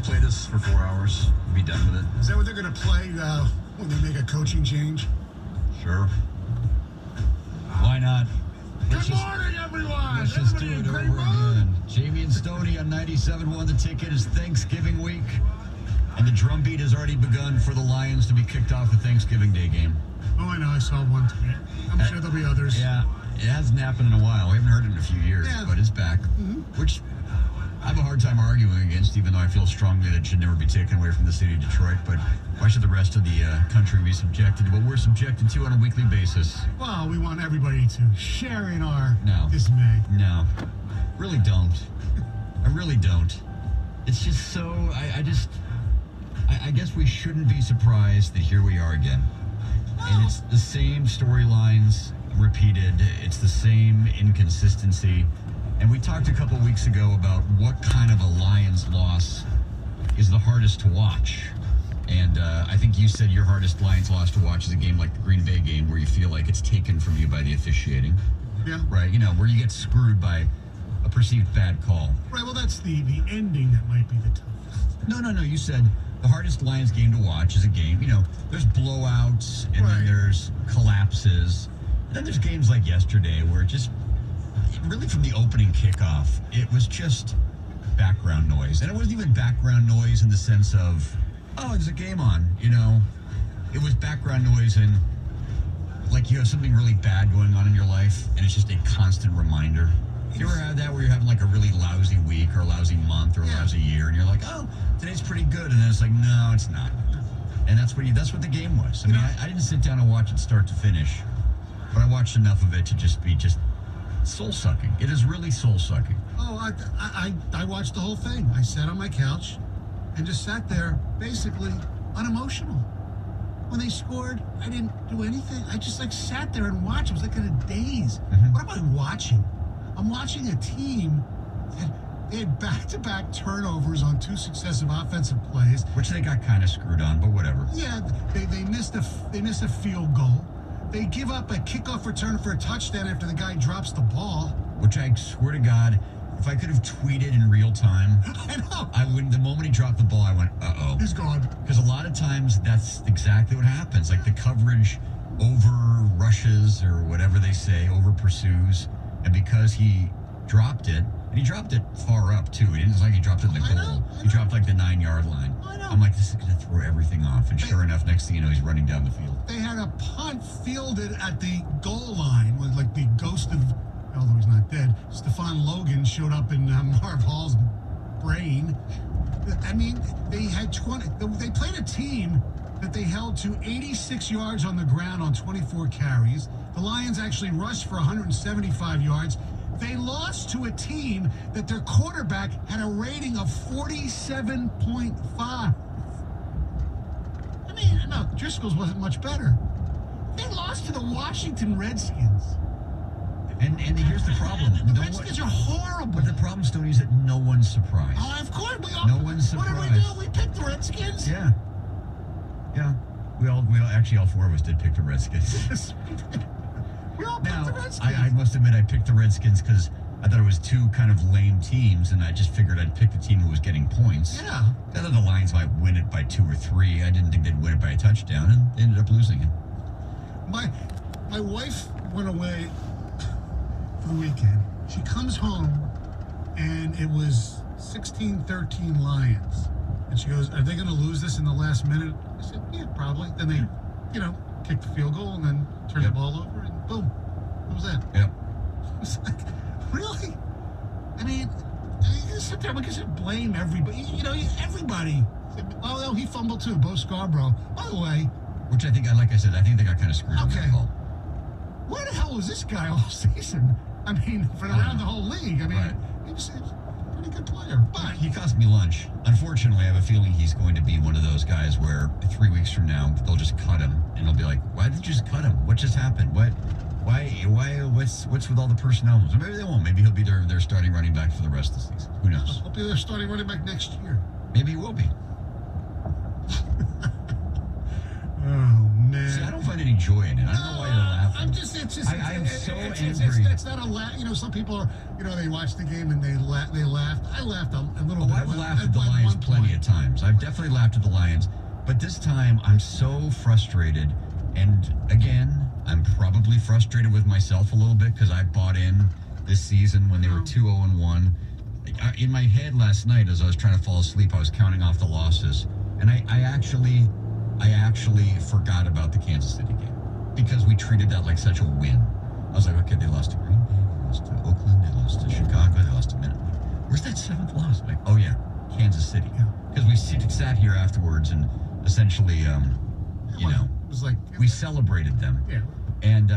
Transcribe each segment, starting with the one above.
just play this for 4 hours and be done with it? Is that what they're going to play when they make a coaching change? Sure. Why not? Good morning, everyone. Let's just do Everybody it in over great mood? again. Jamie and Stoney on 97.1. The ticket is Thanksgiving week. And the drumbeat has already begun for the Lions to be kicked off the Thanksgiving Day game. Oh, I know. I saw one tweet. I'm sure there'll be others. Yeah, it hasn't happened in a while. We haven't heard it in a few years, Yeah. but it's back. Mm-hmm. Which I have a hard time arguing against, even though I feel strongly that it should never be taken away from the city of Detroit. But why should the rest of the country be subjected to what we're subjected to on a weekly basis? Well, we want everybody to share in our No. dismay. No, really don't. I really don't. It's just so, I guess we shouldn't be surprised that here we are again. And it's the same storylines repeated. It's the same inconsistency. And we talked a couple weeks ago about what kind of a Lions loss is the hardest to watch. And I think you said your hardest Lions loss to watch is a game like the Green Bay game where you feel like it's taken from you by the officiating. Yeah. Right? You know, where you get screwed by a perceived bad call. Right, well, that's the ending that might be the toughest. No. You said the hardest Lions game to watch is a game, you know, there's blowouts and Right. then there's collapses. And then there's games like yesterday where it just, really from the opening kickoff, it was just background noise. And it wasn't even background noise in the sense of, oh, there's a game on, you know. It was background noise and like you have something really bad going on in your life and it's just a constant reminder. You ever had that where you're having like a really lousy week or a lousy month or a lousy year and you're like, oh, today's pretty good. And then it's like, no, it's not. And that's what the game was. I mean, I didn't sit down and watch it start to finish, but I watched enough of it to just be soul-sucking. It is really soul-sucking. Oh, I watched the whole thing. I sat on my couch and just sat there, basically unemotional. When they scored, I didn't do anything. I just sat there and watched. It was like in a daze. Mm-hmm. What am I watching? I'm watching a team that they had back-to-back turnovers on 2 successive offensive plays. Which they got kind of screwed on, but whatever. Yeah, they missed a field goal. They give up a kickoff return for a touchdown after the guy drops the ball. Which I swear to God, if I could have tweeted in real time, I know. I wouldn't. The moment he dropped the ball, I went, uh-oh. He's gone. Because a lot of times that's exactly what happens. Like the coverage over rushes or whatever they say, over pursues. And because he dropped it, and he dropped it far up too. It didn't like he dropped it in the I goal. know. He dropped like the 9-yard line. I know. I'm like, this is going to throw everything off. And sure enough, next thing you know, he's running down the field. They had a punt fielded at the goal line with like the ghost of, although he's not dead, Stephon Logan showed up in Marv Hall's brain. I mean, they had 20. They played a team that they held to 86 yards on the ground on 24 carries. The Lions actually rushed for 175 yards. They lost to a team that their quarterback had a rating of 47.5. I mean, no, Driscoll's wasn't much better. They lost to the Washington Redskins. And here's the problem. The Redskins are horrible. But the problem, Stoney, is that no one's surprised. Oh, of course we all. No one's What surprised. did we do? We picked the Redskins. Yeah. We all actually all 4 of us did pick the Redskins. We all picked Now, the Redskins. I must admit I picked the Redskins because I thought it was 2 kind of lame teams, and I just figured I'd pick the team who was getting points. Yeah. I thought the Lions might win it by 2 or 3. I didn't think they'd win it by a touchdown, and they ended up losing it. My wife went away for the weekend. She comes home, and it was 16-13 Lions. And she goes, are they going to lose this in the last minute? I said, yeah, probably. Then they, kicked the field goal and then turned the ball over, and boom. That was it. Yep. It's like, really? I mean, you sit there, we can just blame everybody. Everybody. Oh, no, he fumbled too, Bo Scarborough. By the way. Which I think, like I said, I think they got kind of screwed on that call. Where the hell was this guy all season? I mean, around the whole league. I mean, he was a pretty good player. But He cost me lunch. Unfortunately, I have a feeling he's going to be one of those guys where 3 weeks from now, they'll just cut him. And they'll be like, why did you just cut him? What just happened? Why, what's with all the personnel moves? Or maybe they won't. Maybe he'll be their starting running back for the rest of the season. Who knows? He'll be their starting running back next year. Maybe he will be. Oh, man. See, I don't find any joy in it. I don't know why you're laughing. I'm just, I am so angry. It's not a laugh. Some people are, they watch the game and they laughed. I laughed a little bit. I've laughed at the Lions plenty of times. I've definitely laughed at the Lions. But this time, I'm so frustrated. And again, I'm probably frustrated with myself a little bit because I bought in this season when they were 2-0-1. In my head last night, as I was trying to fall asleep, I was counting off the losses. And I actually forgot about the Kansas City game because we treated that like such a win. I was like, okay, they lost to Green Bay, they lost to Oakland, they lost to Chicago, they lost to Minnesota. Where's that 7th loss? Like, oh yeah, Kansas City. Because we sat here afterwards and essentially, It was like we celebrated them. Yeah. And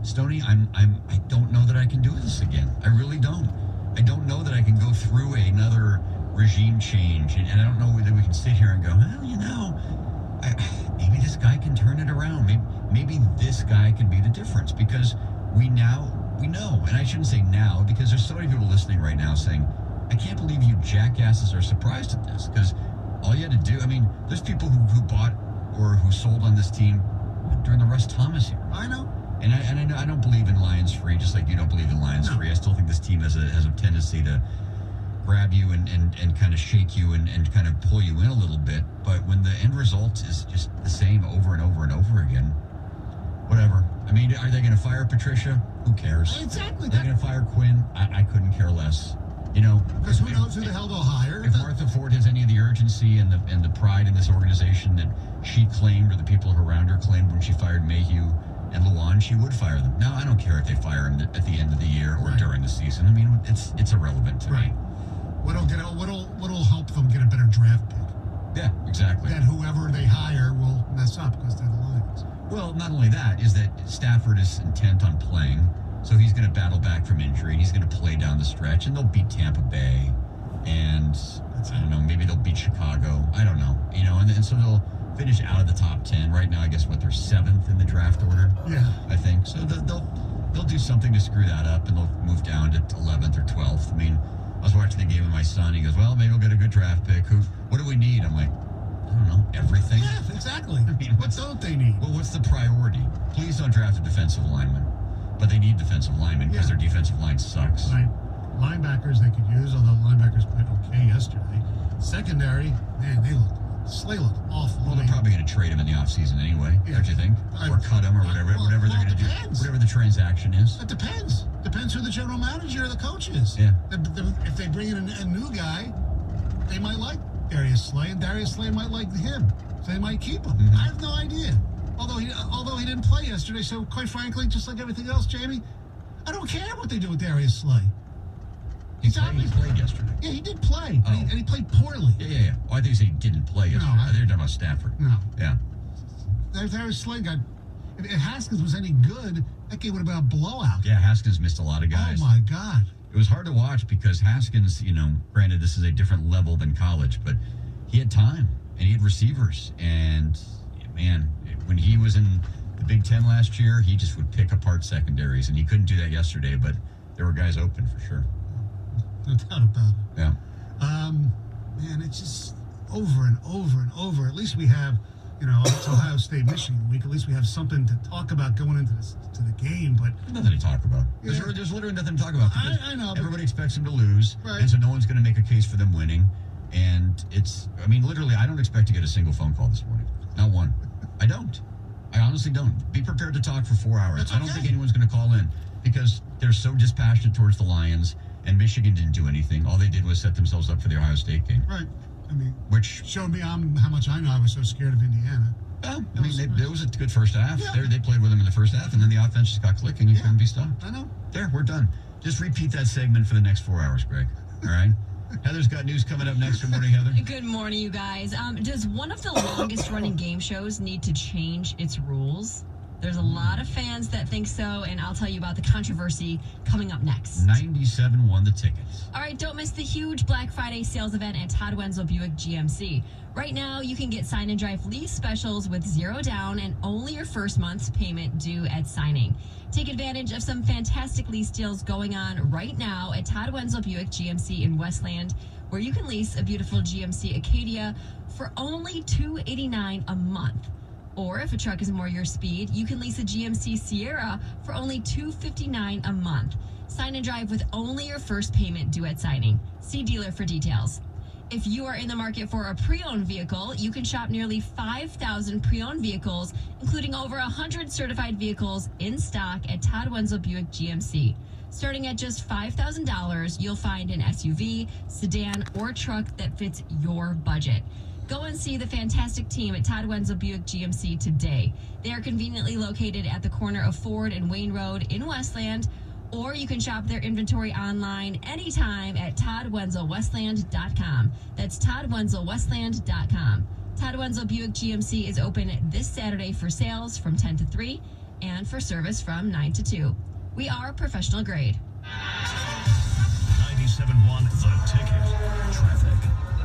Stoney, I don't know that I can do this again. I really don't. I don't know that I can go through another regime change, and I don't know whether we can sit here and go, well, maybe this guy can turn it around. Maybe this guy can be the difference because we know, and I shouldn't say now because there's so many people listening right now saying, I can't believe you jackasses are surprised at this because all you had to do, there's people who bought or who sold on this team during the Russ Thomas era. I know. And I know I don't believe in Lions free, just like you don't believe in Lions free. I still think this team has a tendency to grab you and kind of shake you and kind of pull you in a little bit. But when the end result is just the same over and over and over again, whatever. Are they going to fire Patricia? Who cares? Exactly. Are they going to fire Quinn? I couldn't care less. Because who knows who the hell they'll hire? If Martha Ford has any of the urgency and the pride in this organization that she claimed or the people around her claimed when she fired Mayhew and Luan, she would fire them. Now, I don't care if they fire him at the end of the year or during the season. It's irrelevant to me. What'll help them get a better draft pick? Yeah, exactly. That whoever they hire will mess up because they're the Lions. Well, not only that, is that Stafford is intent on playing, so he's going to battle back from injury, and he's going to play down the stretch, and they'll beat Tampa Bay, and I don't know, maybe they'll beat Chicago. I don't know, and so they'll finish out of the top 10. Right now, I guess, they're 7th in the draft order. Yeah. I think. So they'll do something to screw that up, and they'll move down to 11th or 12th. I was watching the game with my son. He goes, well, maybe we'll get a good draft pick. What do we need? I'm like, I don't know, everything. Yeah, exactly. What don't they need? Well, what's the priority? Please don't draft a defensive lineman. But they need defensive linemen because their defensive line sucks. Right. Linebackers they could use, although linebackers played okay yesterday. Secondary, man, Slay looked awful. Well, they're probably going to trade him in the offseason anyway, don't you think? Or cut him or whatever they're going to do. Whatever the transaction is. It depends. Depends who the general manager or the coach is. Yeah. If they bring in a new guy, they might like Darius Slay, and Darius Slay might like him. So they might keep him. Mm-hmm. I have no idea. Although he didn't play yesterday, so quite frankly, just like everything else, Jamie, I don't care what they do with Darius Slay. He played yesterday. Yeah, he did play, and he played poorly. Yeah. Oh, I think he didn't play yesterday. I think you're talking about Stafford. No. Yeah. Darius Slay got. If Haskins was any good, that game would have been a blowout. Yeah, Haskins missed a lot of guys. Oh my God. It was hard to watch because Haskins, granted this is a different level than college, but he had time and he had receivers. And man, when he was in the Big Ten last year, he just would pick apart secondaries, and he couldn't do that yesterday, but there were guys open for sure. No doubt about it. Yeah. Man, it's just over and over and over. At least we have, it's Ohio State, Michigan week. At least we have something to talk about going into the game. But nothing to talk about. Yeah. There's literally nothing to talk about because I know. Everybody expects them to lose, right. And so no one's going to make a case for them winning. And literally, I don't expect to get a single phone call this morning. Not one. I don't. I honestly don't. Be prepared to talk for 4 hours. That's okay. I don't think anyone's going to call in because they're so dispassionate towards the Lions, and Michigan didn't do anything. All they did was set themselves up for the Ohio State game. Right. Which showed me how much I know. I was so scared of Indiana. Well, it was a good first half. Yeah. They played with them in the first half, and then the offense just got clicking and couldn't be stopped. I know. There, we're done. Just repeat that segment for the next 4 hours, Greg. All right? Heather's got news coming up next. Good morning, Heather. Good morning, you guys. Does one of the longest running game shows need to change its rules? There's a lot of fans that think so, and I'll tell you about the controversy coming up next. 97 won the tickets. All right, don't miss the huge Black Friday sales event at Todd Wenzel Buick GMC. Right now, you can get sign and drive lease specials with 0 down and only your first month's payment due at signing. Take advantage of some fantastic lease deals going on right now at Todd Wenzel Buick GMC in Westland, where you can lease a beautiful GMC Acadia for only $289 a month. Or if a truck is more your speed, you can lease a GMC Sierra for only $259 a month. Sign and drive with only your first payment due at signing. See dealer for details. If you are in the market for a pre-owned vehicle, you can shop nearly 5,000 pre-owned vehicles, including over 100 certified vehicles in stock at Todd Wenzel Buick GMC. Starting at just $5,000, you'll find an SUV, sedan, or truck that fits your budget. Go and see the fantastic team at Todd Wenzel Buick GMC today. They are conveniently located at the corner of Ford and Wayne Road in Westland, or you can shop their inventory online anytime at toddwenzelwestland.com. That's toddwenzelwestland.com. Todd Wenzel Buick GMC is open this Saturday for sales from 10 to 3 and for service from 9 to 2. We are professional grade. 97.1 The Ticket. Traffic.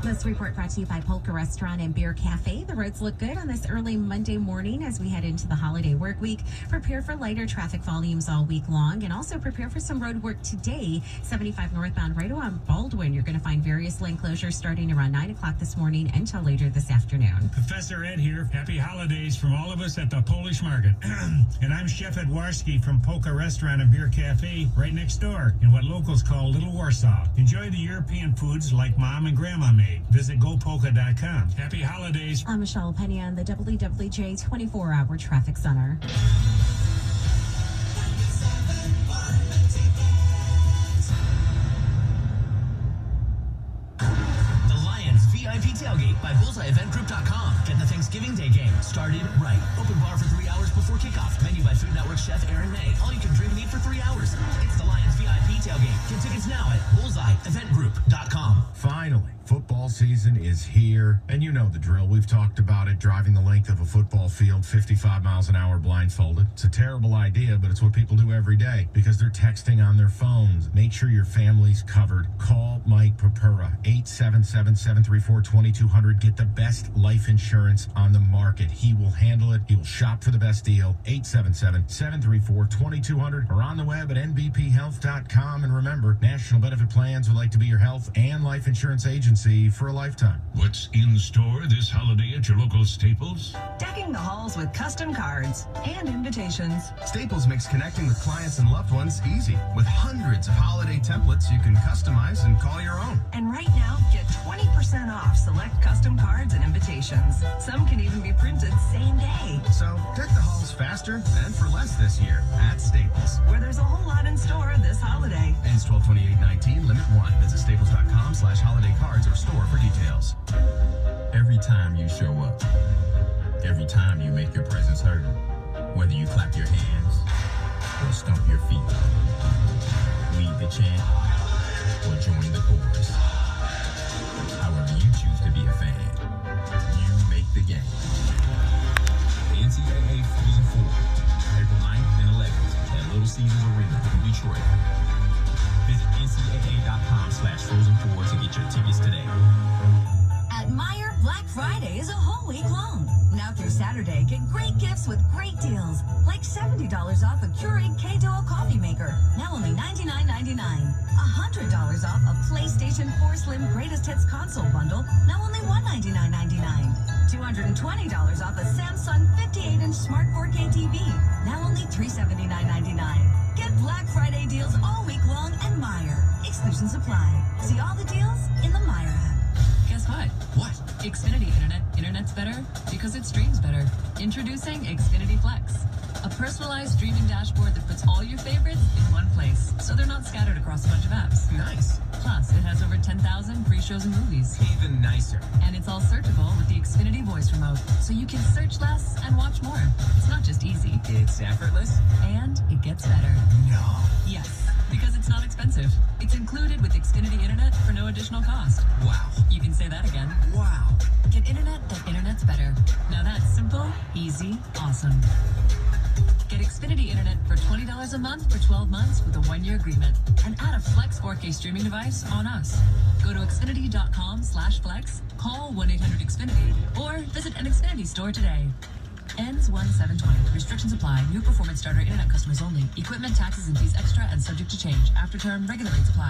This report brought to you by Polka Restaurant and Beer Cafe. The roads look good on this early Monday morning as we head into the holiday work week. Prepare for lighter traffic volumes all week long and also prepare for some road work today. 75 northbound right around Baldwin. You're going to find various lane closures starting around 9 o'clock this morning until later this afternoon. Professor Ed here. Happy holidays from all of us at the Polish Market. And I'm Chef Edwarski from Polka Restaurant and Beer Cafe right next door in what locals call Little Warsaw. Enjoy the European foods like Mom and Grandma made. Visit gopolka.com. Happy holidays. I'm Michelle Penny on the WWJ 24-hour traffic center. The Lions VIP Tailgate by BullseyeEventGroup.com. Get the Thanksgiving Day game started right. Open bar for 3 hours before kickoff. Menu by Food Network chef Aaron May. All you can drink and eat for 3 hours. It's the Lions VIP Tailgate. Get tickets now at BullseyeEventGroup.com. Finally, football season is here, and you know the drill. We've talked about it, driving the length of a football field 55 miles an hour blindfolded. It's a terrible idea, but it's what people do every day because they're texting on their phones. Make sure your family's covered. Call Mike Papura, 877-734-2200. Get the best life insurance on the market. He will handle it. He will shop for the best deal. 877-734-2200 or on the web at nbphealth.com. And remember, National Benefit Plans would like to be your health and life insurance agency for a lifetime. What's in store this holiday at your local Staples? Decking the halls with custom cards and invitations. Staples makes connecting with clients and loved ones easy. With hundreds of holiday templates you can customize and call your own. And right now, get 20% off select custom cards and invitations. Some can even be printed same day. So deck the halls faster and for less this year at Staples, where there's a whole lot in store this holiday. Ends 12/28/19, limit 1. Visit staples.com/holiday cards or store for details. Every time you show up, every time you make your presence heard, whether you clap your hands or stomp your feet, lead the chant or join the chorus. However you choose to be a fan, you make the game. The NCAA Frozen Four, April 9th and 11th at Little Caesars Arena in Detroit. Visit ncaa.com/Frozen4 to get your tickets today. At Meijer, Black Friday is a whole week long. Now through Saturday, get great gifts with great deals, like $70 off a Keurig K-Duo coffee maker, now only $99.99. $100 off a PlayStation 4 Slim Greatest Hits console bundle, now only $199.99. $220 off a Samsung 58-inch Smart 4K TV, now only $379.99. Get Black Friday deals all week long at Meijer. Exclusions apply. See all the deals in the Meijer app. Guess what? What? Xfinity Internet. Internet's better because it streams better. Introducing Xfinity Flex, a personalized streaming dashboard that puts all your favorites in one place, so they're not scattered across a bunch of apps. Nice. Plus, it has over 10,000 free shows and movies. Even nicer. And it's all searchable with the Xfinity Voice Remote, so you can search less and watch more. It's not just easy. It's effortless. And it gets better. No. Yes, because it's not expensive. It's included with Xfinity Internet for no additional cost. Wow. You can say that again. Wow. Get internet that internet's better. Now that's simple, easy, awesome. Get Xfinity Internet for $20 a month for 12 months with a 1-year agreement. And add a Flex 4K streaming device on us. Go to Xfinity.com/flex, call 1-800-XFINITY, or visit an Xfinity store today. Ends 1/7/20. Restrictions apply. New performance starter internet customers only. Equipment, taxes, and fees extra and subject to change. After term, regular rates apply.